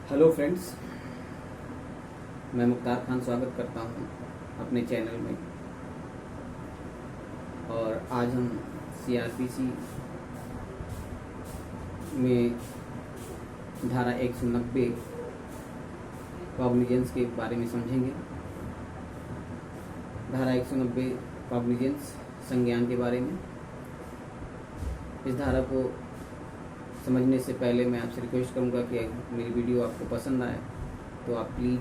Hello friends, मैं मुख्तार खान स्वागत करता हूं अपने चैनल में। और आज हम सीआरपीसी में धारा 190 कॉग्निजेंस के बारे में समझेंगे। धारा 190 कॉग्निजेंस संज्ञान के बारे में। इस धारा को समझने से पहले मैं आपसे रिक्वेस्ट करूंगा कि मेरी वीडियो आपको पसंद आए तो आप प्लीज़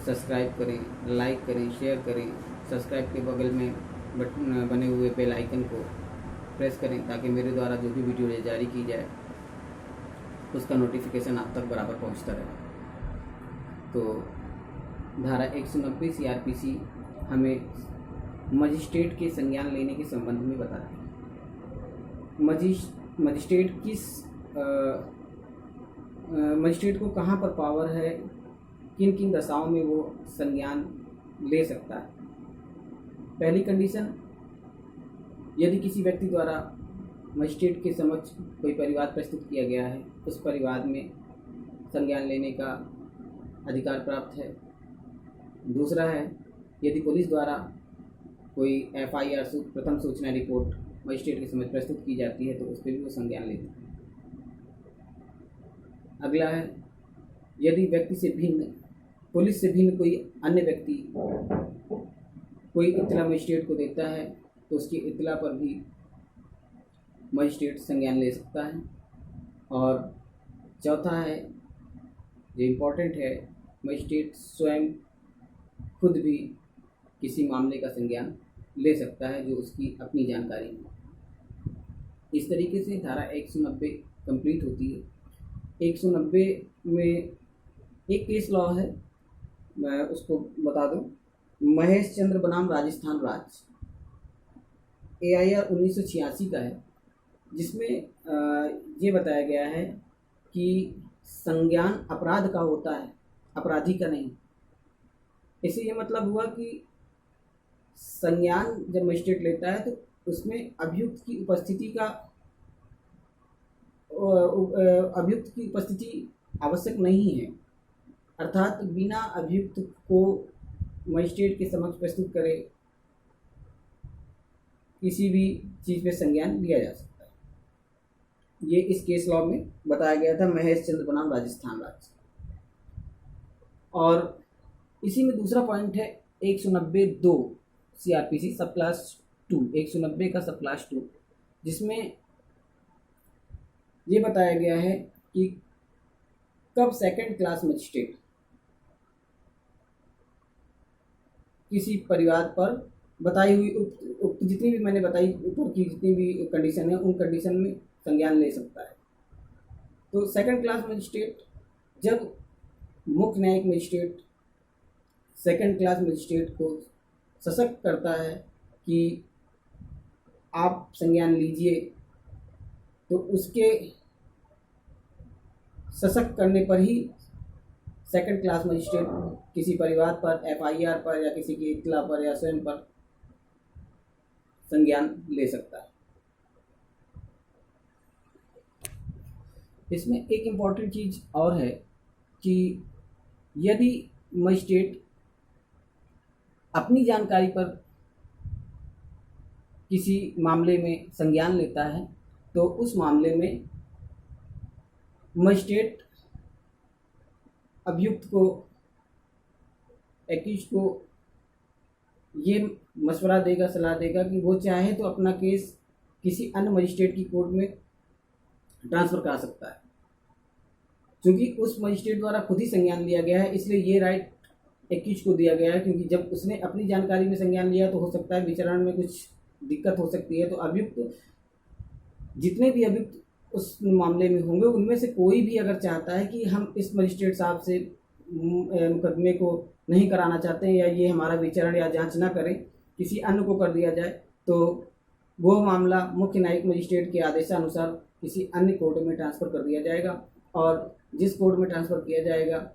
सब्सक्राइब करें, लाइक करें, शेयर करें। सब्सक्राइब के बगल में बटन बने हुए बेल आइकन को प्रेस करें ताकि मेरे द्वारा जो भी वीडियो जारी की जाए उसका नोटिफिकेशन आप तक बराबर पहुंचता रहे। तो धारा 190 सीआरपीसी हमें मजिस्ट्रेट के संज्ञान लेने के संबंध में बताती है। मजिस्ट्रेट को कहाँ पर पावर है, किन किन दशाओं में वो संज्ञान ले सकता है। पहली कंडीशन, यदि किसी व्यक्ति द्वारा मजिस्ट्रेट के समक्ष कोई परिवाद प्रस्तुत किया गया है, उस परिवाद में संज्ञान लेने का अधिकार प्राप्त है। दूसरा है, यदि पुलिस द्वारा कोई एफआईआर प्रथम सूचना रिपोर्ट मजिस्ट्रेट के समक्ष प्रस्तुत की जाती है तो उस पर भी वो संज्ञान लेते हैं। अगला है, यदि व्यक्ति से भिन्न, पुलिस से भिन्न कोई अन्य व्यक्ति कोई इत्तला मजिस्ट्रेट को देता है तो उसकी इत्तला पर भी मजिस्ट्रेट संज्ञान ले सकता है। और चौथा है, जो इम्पोर्टेंट है, मजिस्ट्रेट स्वयं खुद भी किसी मामले का संज्ञान ले सकता है जो उसकी अपनी जानकारी में। इस तरीके से धारा 190 कंप्लीट होती है। 190 में एक केस लॉ है, मैं उसको बता दूं। महेश चंद्र बनाम राजस्थान राज्य, AIR 1986 का है, जिसमें ये बताया गया है कि संज्ञान अपराध का होता है, अपराधी का नहीं। इससे ये मतलब हुआ कि संज्ञान जब मजिस्ट्रेट लेता है तो उसमें अभियुक्त की उपस्थिति आवश्यक नहीं है। अर्थात बिना अभियुक्त को मजिस्ट्रेट के समक्ष प्रस्तुत करे किसी भी चीज़ पे संज्ञान लिया जा सकता है। ये इस केस लॉ में बताया गया था, महेश चंद्र बनाम राजस्थान राज्य। और इसी में दूसरा पॉइंट है 190(2) सीआरपीसी सब क्लास 2, 190 का सब क्लास 2, जिसमें ये बताया गया है कि कब सेकंड क्लास मजिस्ट्रेट किसी परिवार पर बताई हुई उक्त जितनी भी मैंने बताई ऊपर की जितनी भी कंडीशन है, उन कंडीशन में संज्ञान ले सकता है। तो सेकंड क्लास मजिस्ट्रेट, जब मुख्य न्यायिक मजिस्ट्रेट सेकंड क्लास मजिस्ट्रेट को सशक्त करता है कि आप संज्ञान लीजिए, तो उसके सशक्त करने पर ही सेकंड क्लास मजिस्ट्रेट किसी परिवार पर, एफआईआर पर या किसी की इत्तला पर या स्वयं पर संज्ञान ले सकता है। इसमें एक इम्पॉर्टेंट चीज़ और है कि यदि मजिस्ट्रेट अपनी जानकारी पर किसी मामले में संज्ञान लेता है तो उस मामले में मजिस्ट्रेट अभियुक्त को, एक्यूज को ये मशवरा देगा, सलाह देगा कि वो चाहे तो अपना केस किसी अन्य मजिस्ट्रेट की कोर्ट में ट्रांसफ़र करा सकता है। क्योंकि उस मजिस्ट्रेट द्वारा खुद ही संज्ञान लिया गया है, इसलिए ये राइट एक्यूज को दिया गया है। क्योंकि जब उसने अपनी जानकारी में संज्ञान लिया तो हो सकता है विचारण में कुछ दिक्कत हो सकती है। तो अभियुक्त, जितने भी अभियुक्त उस मामले में होंगे, उनमें से कोई भी अगर चाहता है कि हम इस मजिस्ट्रेट साहब से मुकदमे को नहीं कराना चाहते हैं या ये हमारा विचारण या जांच ना करें, किसी अन्य को कर दिया जाए, तो वो मामला मुख्य न्यायिक मजिस्ट्रेट के आदेशानुसार किसी अन्य कोर्ट में ट्रांसफ़र कर दिया जाएगा। और जिस कोर्ट में ट्रांसफ़र किया जाएगा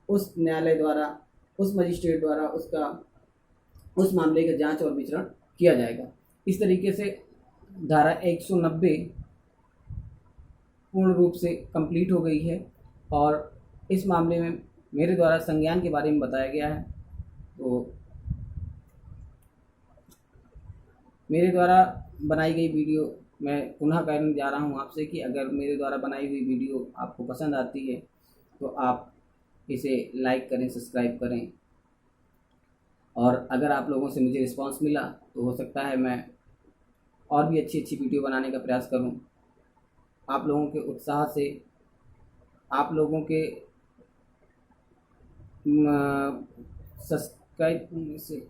उस न्यायालय द्वारा, उस मजिस्ट्रेट द्वारा उस मामले का जांच और विचारण किया जाएगा। इस तरीके से धारा 190 पूर्ण रूप से कंप्लीट हो गई है और इस मामले में मेरे द्वारा संज्ञान के बारे में बताया गया है। तो मेरे द्वारा बनाई गई वीडियो मैं पुनः कहने जा रहा हूँ आपसे कि अगर मेरे द्वारा बनाई हुई वीडियो आपको पसंद आती है तो आप इसे लाइक करें, सब्सक्राइब करें। और अगर आप लोगों से मुझे रिस्पांस मिला तो हो सकता है मैं और भी अच्छी अच्छी वीडियो बनाने का प्रयास करूं। आप लोगों के उत्साह से, आप लोगों के सब्सक्राइब से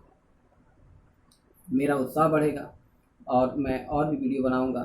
मेरा उत्साह बढ़ेगा और मैं और भी वीडियो बनाऊंगा।